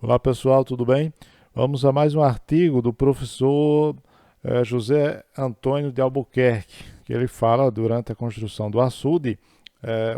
Olá pessoal, tudo bem? Vamos a mais um artigo do professor José Antônio de Albuquerque, que ele fala durante a construção do açude,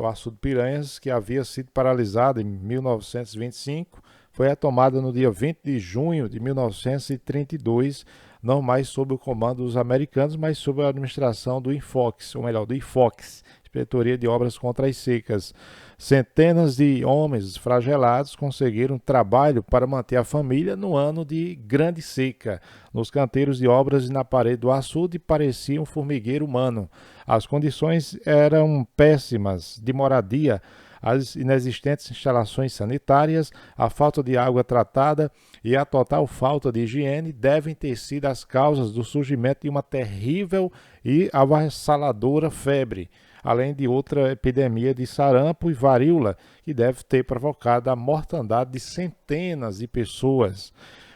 o açude Piranhas, que havia sido paralisado em 1925, foi retomada no dia 20 de junho de 1932, não mais sob o comando dos americanos, mas sob a administração do INFOX, ou melhor, do IFOX, Inspetoria de Obras contra as Secas. Centenas de homens flagelados conseguiram trabalho para manter a família no ano de grande seca. Nos canteiros de obras e na parede do açude parecia um formigueiro humano. As condições eram péssimas de moradia, as inexistentes instalações sanitárias, a falta de água tratada e a total falta de higiene devem ter sido as causas do surgimento de uma terrível e avassaladora febre, além de outra epidemia de sarampo e varíola, que deve ter provocado a mortandade de centenas de pessoas.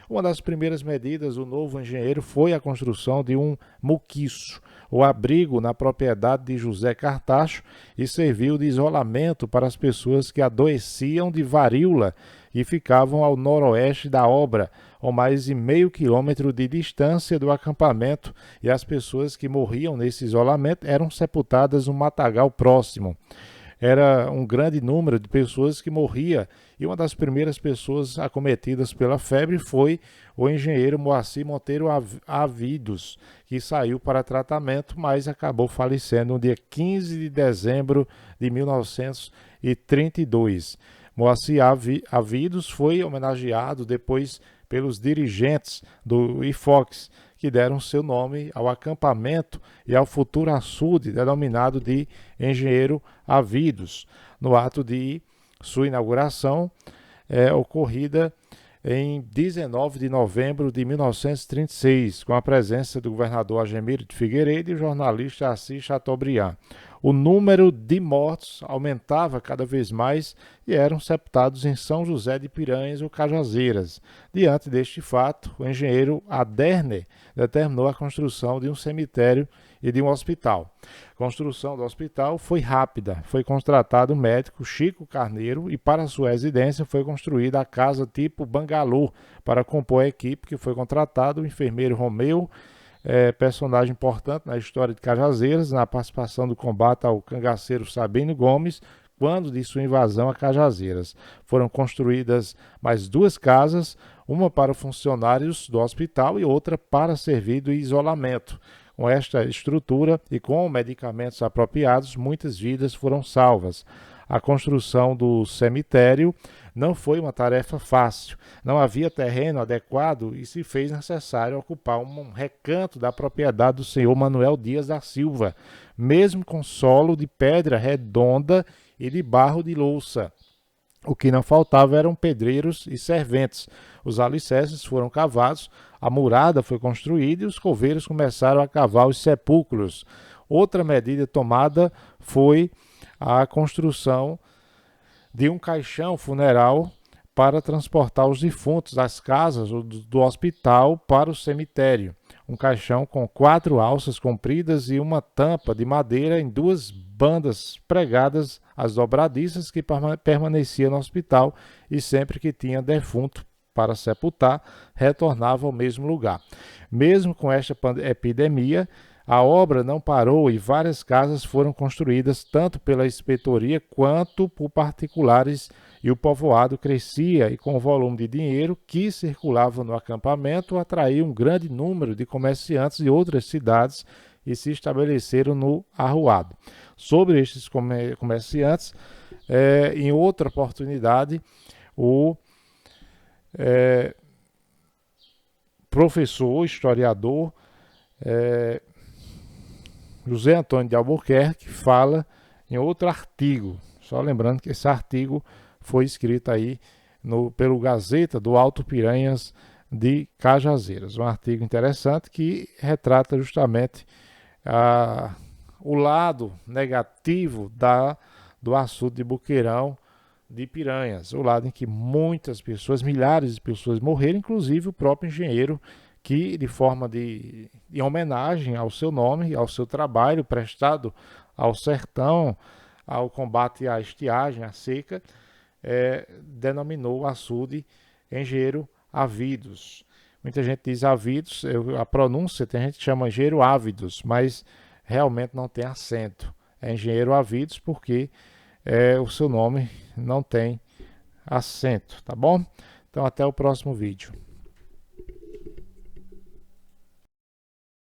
Uma das primeiras medidas do novo engenheiro foi a construção de um muquiço, o abrigo na propriedade de José Cartacho, e serviu de isolamento para as pessoas que adoeciam de varíola e ficavam ao noroeste da obra, ou mais de meio quilômetro de distância do acampamento, e as pessoas que morriam nesse isolamento eram sepultadas no matagal próximo. Era um grande número de pessoas que morria, e uma das primeiras pessoas acometidas pela febre foi o engenheiro Moacir Monteiro Avidos, que saiu para tratamento, mas acabou falecendo no dia 15 de dezembro de 1932. Moacir Avidos foi homenageado depois pelos dirigentes do IFOX, que deram seu nome ao acampamento e ao futuro açude, denominado de Engenheiro Avidos, no ato de sua inauguração, ocorrida em 19 de novembro de 1936, com a presença do governador Agemiro de Figueiredo e o jornalista Assis Chateaubriand. O número de mortos aumentava cada vez mais e eram sepultados em São José de Piranhas ou Cajazeiras. Diante deste fato, o engenheiro Aderner determinou a construção de um cemitério e de um hospital. A construção do hospital foi rápida. Foi contratado o médico Chico Carneiro e para sua residência foi construída a casa tipo bangalô para compor a equipe que foi contratado o enfermeiro Romeu, personagem importante na história de Cajazeiras, na participação do combate ao cangaceiro Sabino Gomes, quando de sua invasão a Cajazeiras. Foram construídas mais duas casas, uma para funcionários do hospital e outra para servir de isolamento. Com esta estrutura e com medicamentos apropriados, muitas vidas foram salvas. A construção do cemitério não foi uma tarefa fácil. Não havia terreno adequado e se fez necessário ocupar um recanto da propriedade do senhor Manuel Dias da Silva, mesmo com solo de pedra redonda e de barro de louça. O que não faltava eram pedreiros e serventes. Os alicerces foram cavados, a murada foi construída e os coveiros começaram a cavar os sepulcros. Outra medida tomada foi a construção de um caixão funeral para transportar os defuntos das casas ou do hospital para o cemitério. Um caixão com 4 alças compridas e uma tampa de madeira em 2 bandas pregadas às dobradiças que permanecia no hospital e sempre que tinha defunto para sepultar, retornava ao mesmo lugar. Mesmo com esta epidemia, a obra não parou e várias casas foram construídas tanto pela inspetoria quanto por particulares e o povoado crescia e com o volume de dinheiro que circulava no acampamento atraiu um grande número de comerciantes de outras cidades e se estabeleceram no arruado. Sobre estes comerciantes, em outra oportunidade, o professor, historiador, José Antônio de Albuquerque fala em outro artigo, só lembrando que esse artigo foi escrito aí pelo Gazeta do Alto Piranhas de Cajazeiras, um artigo interessante que retrata justamente o lado negativo do açude de Boqueirão de Piranhas, o lado em que muitas pessoas, milhares de pessoas morreram, inclusive o próprio engenheiro que, de forma de homenagem ao seu nome, ao seu trabalho prestado ao sertão, ao combate à estiagem, à seca, denominou o açude Engenheiro Ávidos. Muita gente diz Ávidos, a pronúncia tem gente que chama Engenheiro Ávidos, mas realmente não tem acento. É Engenheiro Ávidos porque o seu nome não tem acento, tá bom? Então até o próximo vídeo.